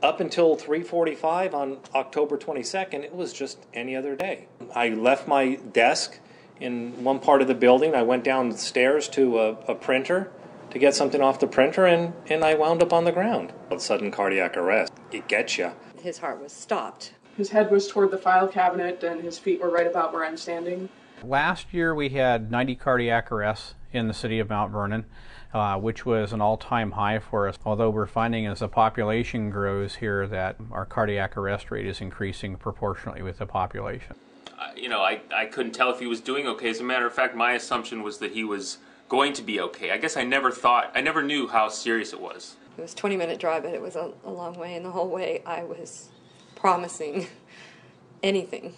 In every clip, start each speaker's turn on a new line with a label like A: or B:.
A: Up until 3:45 on October 22nd, it was just any other day. I left my desk in one part of the building. I went downstairs to a printer to get something off the printer, and I wound up on the ground. Sudden cardiac arrest, it gets you.
B: His heart was stopped.
C: His head was toward the file cabinet, and his feet were right about where I'm standing.
D: Last year we had 90 cardiac arrests in the city of Mount Vernon, which was an all-time high for us. Although we're finding as the population grows here that our cardiac arrest rate is increasing proportionately with the population.
E: I couldn't tell if he was doing okay. As a matter of fact, my assumption was that he was going to be okay. I guess I never knew how serious it was.
B: It was a 20-minute drive, but it was a long way, and the whole way I was promising anything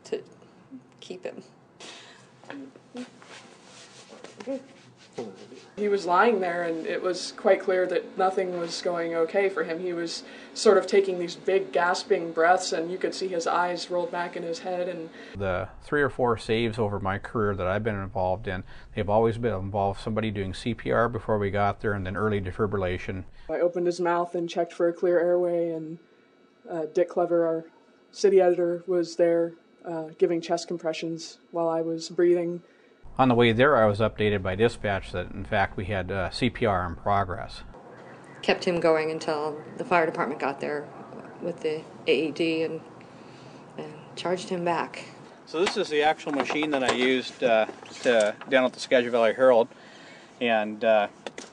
B: to keep him.
C: He was lying there, and it was quite clear that nothing was going okay for him. He was sort of taking these big gasping breaths, and you could see his eyes rolled back in his head. And
D: the 3 or 4 saves over my career that I've been involved in, they've always been involved somebody doing CPR before we got there, and then early defibrillation.
C: I opened his mouth and checked for a clear airway, and Dick Clever, our city editor, was there giving chest compressions while I was breathing.
D: On the way there, I was updated by dispatch that, in fact, we had CPR in progress.
B: Kept him going until the fire department got there with the AED and charged him back.
D: So this is the actual machine that I used down at the Skagit Valley Herald, and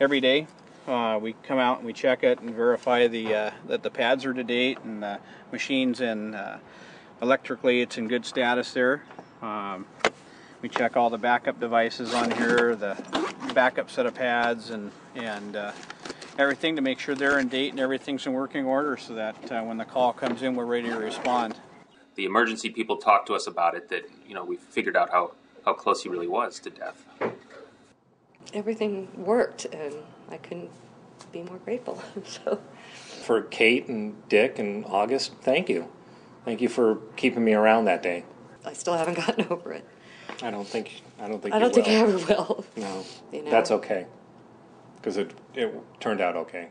D: every day we come out and we check it and verify that the pads are to date and the machine's electrically it's in good status there. We check all the backup devices on here, the backup set of pads, and everything to make sure they're in date and everything's in working order so that when the call comes in, we're ready to respond.
E: The emergency people talked to us about it, that we figured out how close he really was to death.
B: Everything worked, and I couldn't be more grateful. So,
A: for Kate and Dick and August, thank you. Thank you for keeping me around that day.
B: I still haven't gotten over it.
A: I don't think
B: I ever will.
A: No, that's okay, because it turned out okay.